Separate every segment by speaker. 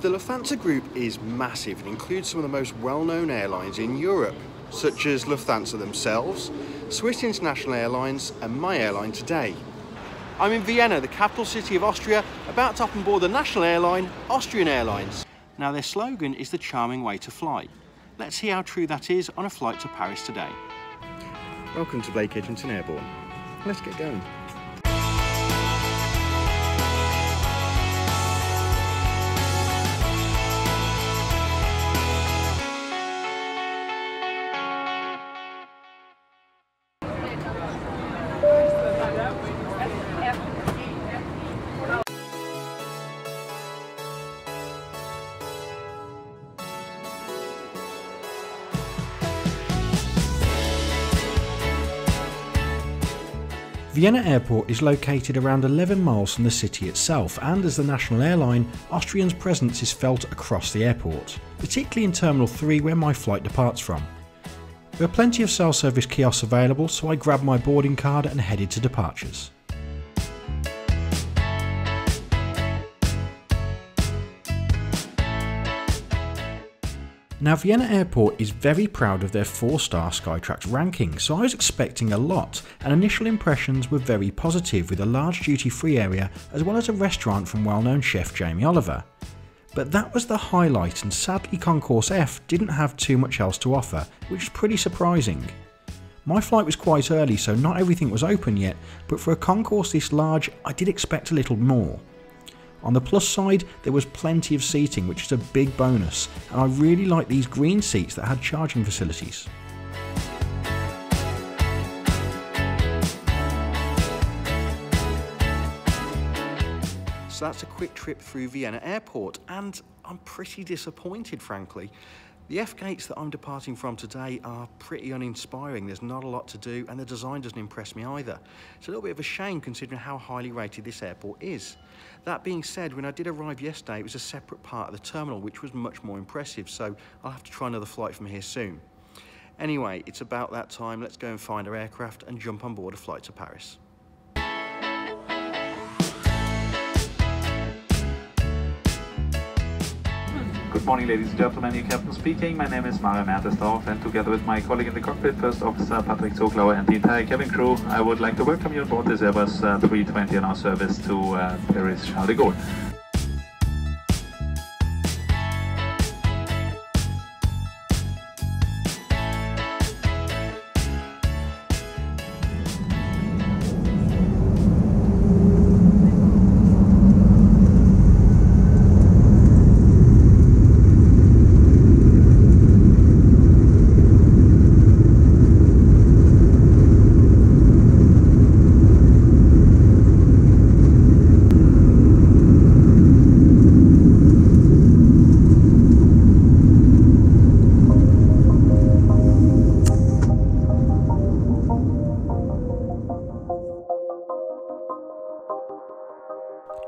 Speaker 1: The Lufthansa group is massive and includes some of the most well-known airlines in Europe, such as Lufthansa themselves, Swiss International Airlines and my airline today. I'm in Vienna, the capital city of Austria, about to hop on board the national airline, Austrian Airlines. Now their slogan is the charming way to fly. Let's see how true that is on a flight to Paris today. Welcome to Edgington Airborne. Let's get going.
Speaker 2: Vienna Airport is located around 11 miles from the city itself, and as the national airline, Austrian's presence is felt across the airport, particularly in Terminal 3 where my flight departs from. There are plenty of self-service kiosks available, so I grabbed my boarding card and headed to departures. Now Vienna Airport is very proud of their 4-star Skytrax ranking, so I was expecting a lot, and initial impressions were very positive with a large duty-free area as well as a restaurant from well-known chef Jamie Oliver. But that was the highlight, and sadly Concourse F didn't have too much else to offer, which was pretty surprising. My flight was quite early, so not everything was open yet, but for a concourse this large I did expect a little more. On the plus side, there was plenty of seating, which is a big bonus, and I really liked these green seats that had charging facilities.
Speaker 1: So that's a quick trip through Vienna Airport, and I'm pretty disappointed, frankly. The F gates that I'm departing from today are pretty uninspiring. There's not a lot to do, and the design doesn't impress me either. It's a little bit of a shame considering how highly rated this airport is. That being said, when I did arrive yesterday, it was a separate part of the terminal, which was much more impressive, so I'll have to try another flight from here soon. Anyway, it's about that time. Let's go and find our aircraft and jump on board a flight to Paris.
Speaker 3: Good morning, ladies and gentlemen, your captain speaking. My name is Mario Mertesdorf, and together with my colleague in the cockpit, First Officer Patrick Zoglauer, and the entire cabin crew, I would like to welcome you on board this Airbus A320 on our service to Paris Charles de Gaulle.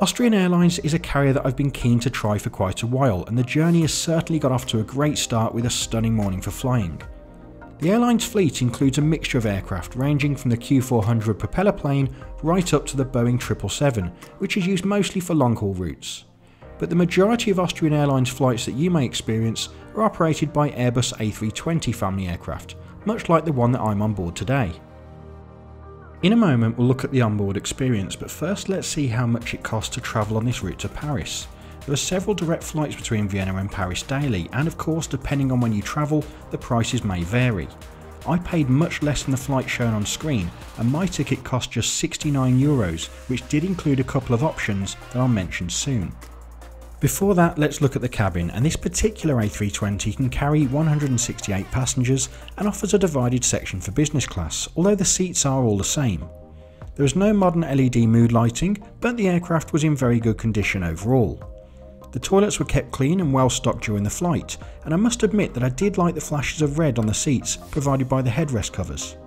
Speaker 2: Austrian Airlines is a carrier that I've been keen to try for quite a while, and the journey has certainly got off to a great start with a stunning morning for flying. The airline's fleet includes a mixture of aircraft ranging from the Q400 propeller plane right up to the Boeing 777, which is used mostly for long-haul routes. But the majority of Austrian Airlines flights that you may experience are operated by Airbus A320 family aircraft, much like the one that I'm on board today. In a moment we'll look at the onboard experience, but first let's see how much it costs to travel on this route to Paris. There are several direct flights between Vienna and Paris daily, and of course depending on when you travel, the prices may vary. I paid much less than the flight shown on screen, and my ticket cost just €69, which did include a couple of options that I'll mention soon. Before that, let's look at the cabin, and this particular A320 can carry 168 passengers and offers a divided section for business class, although the seats are all the same. There is no modern LED mood lighting, but the aircraft was in very good condition overall. The toilets were kept clean and well stocked during the flight, and I must admit that I did like the flashes of red on the seats provided by the headrest covers.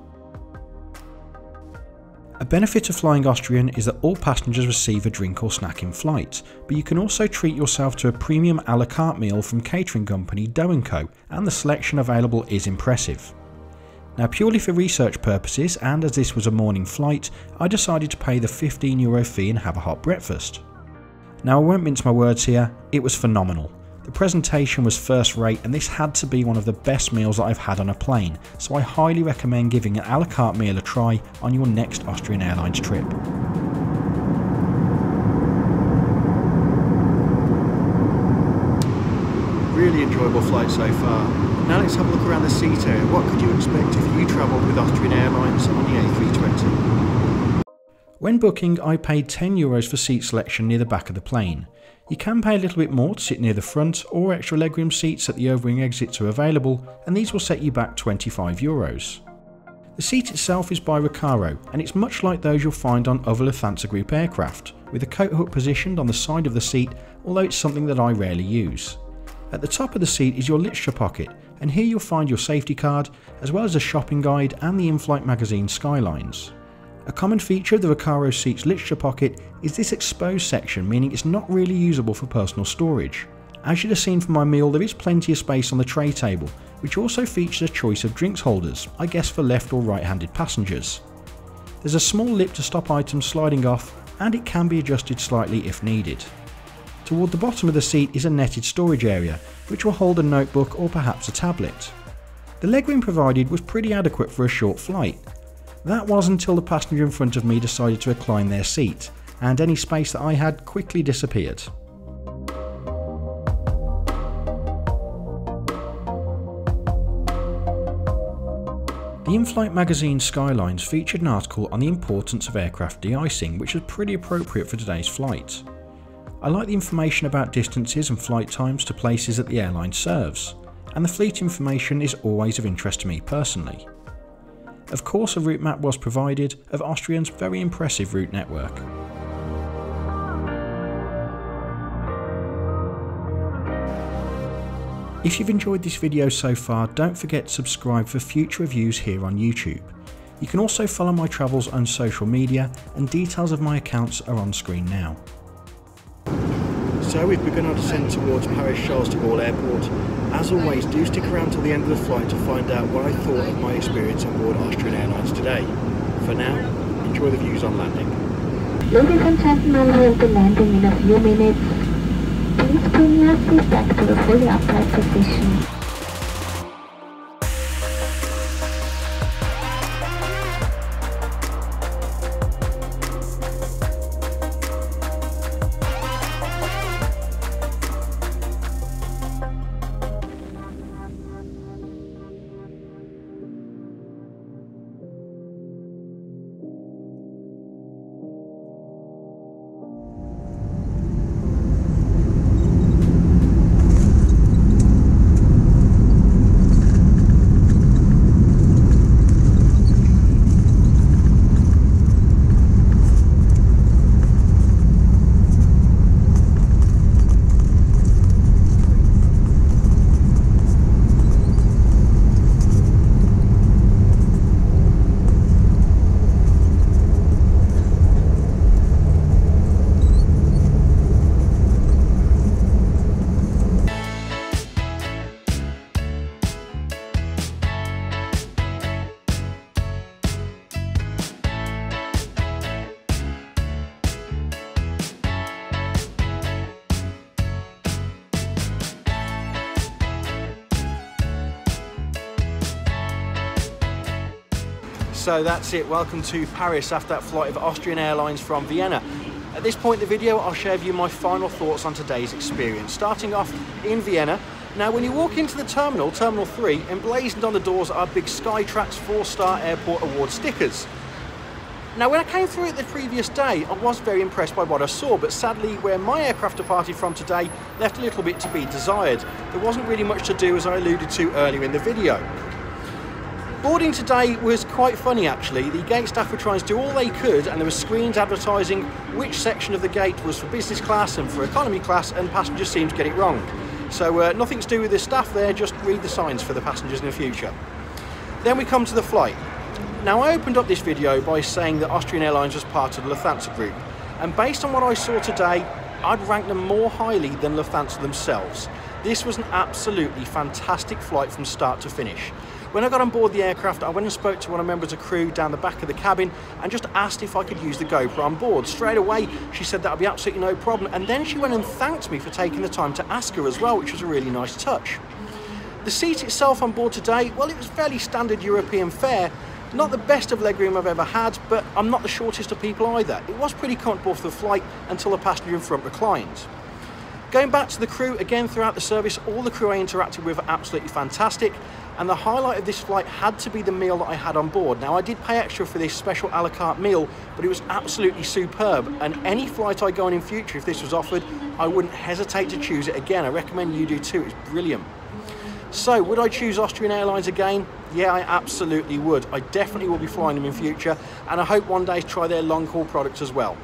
Speaker 2: A benefit of flying Austrian is that all passengers receive a drink or snack in flight, but you can also treat yourself to a premium a la carte meal from catering company Dough & Co, and the selection available is impressive. Now purely for research purposes, and as this was a morning flight, I decided to pay the €15 fee and have a hot breakfast. Now, I won't mince my words here, it was phenomenal. The presentation was first rate, and this had to be one of the best meals that I've had on a plane, so I highly recommend giving an a la carte meal a try on your next Austrian Airlines trip.
Speaker 1: Really enjoyable flight so far. Now let's have a look around the seat area. What could you expect if you travelled with Austrian Airlines on the A320?
Speaker 2: When booking, I paid €10 for seat selection near the back of the plane. You can pay a little bit more to sit near the front, or extra legroom seats at the overwing exits are available, and these will set you back €25. The seat itself is by Recaro, and it's much like those you'll find on other Lufthansa Group aircraft, with a coat hook positioned on the side of the seat, although it's something that I rarely use. At the top of the seat is your literature pocket, and here you'll find your safety card, as well as a shopping guide and the in-flight magazine Skylines. A common feature of the Recaro seat's literature pocket is this exposed section, meaning it's not really usable for personal storage. As you'd have seen from my meal, there is plenty of space on the tray table, which also features a choice of drinks holders, I guess for left or right-handed passengers. There's a small lip to stop items sliding off, and it can be adjusted slightly if needed. Toward the bottom of the seat is a netted storage area, which will hold a notebook or perhaps a tablet. The legroom provided was pretty adequate for a short flight. That was until the passenger in front of me decided to recline their seat, and any space that I had quickly disappeared. The in-flight magazine Skylines featured an article on the importance of aircraft de-icing, which was pretty appropriate for today's flight. I like the information about distances and flight times to places that the airline serves, and the fleet information is always of interest to me personally. Of course, a route map was provided of Austrian's very impressive route network. If you've enjoyed this video so far, don't forget to subscribe for future reviews here on YouTube. You can also follow my travels on social media, and details of my accounts are on screen now.
Speaker 1: So we've begun our descent towards Paris Charles de Gaulle Airport. As always, do stick around till the end of the flight to find out what I thought of my experience on board Austrian Airlines today. For now, enjoy the views on landing.
Speaker 4: Ladies and gentlemen, we'll be landing in a few minutes. Please bring your seat back to the fully upright position.
Speaker 1: So that's it, welcome to Paris after that flight of Austrian Airlines from Vienna. At this point in the video, I'll share with you my final thoughts on today's experience. Starting off in Vienna. Now when you walk into the terminal, Terminal 3, emblazoned on the doors are big Skytrax 4-star airport award stickers. Now when I came through it the previous day, I was very impressed by what I saw, but sadly where my aircraft departed from today left a little bit to be desired. There wasn't really much to do, as I alluded to earlier in the video. Boarding today was quite funny actually. The gate staff were trying to do all they could, and there were screens advertising which section of the gate was for business class and for economy class, and passengers seemed to get it wrong. So nothing to do with the staff there, just read the signs for the passengers in the future. Then we come to the flight. Now I opened up this video by saying that Austrian Airlines was part of the Lufthansa Group, and based on what I saw today, I'd rank them more highly than Lufthansa themselves. This was an absolutely fantastic flight from start to finish.
Speaker 2: When I got on board the aircraft, I went and spoke to one of the members of crew down the back of the cabin and just asked if I could use the GoPro on board. Straight away, she said that would be absolutely no problem, and then she went and thanked me for taking the time to ask her as well, which was a really nice touch. The seat itself on board today, well, it was fairly standard European fare. Not the best of legroom I've ever had, but I'm not the shortest of people either. It was pretty comfortable for the flight until the passenger in front reclined. Going back to the crew, again throughout the service, all the crew I interacted with are absolutely fantastic, and the highlight of this flight had to be the meal that I had on board. Now, I did pay extra for this special a la carte meal, but it was absolutely superb, and any flight I go on in future, if this was offered, I wouldn't hesitate to choose it again. I recommend you do too, it's brilliant. So, would I choose Austrian Airlines again? Yeah, I absolutely would. I definitely will be flying them in future, and I hope one day to try their long-haul products as well.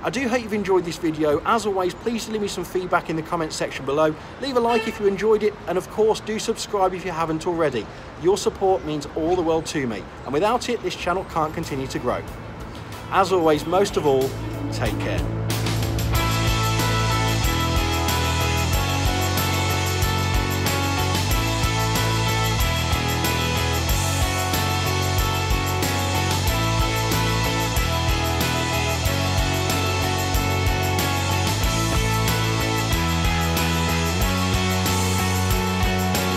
Speaker 2: I do hope you've enjoyed this video. As always, please leave me some feedback in the comments section below. Leave a like if you enjoyed it, and of course, do subscribe if you haven't already. Your support means all the world to me, and without it, this channel can't continue to grow. As always, most of all, take care.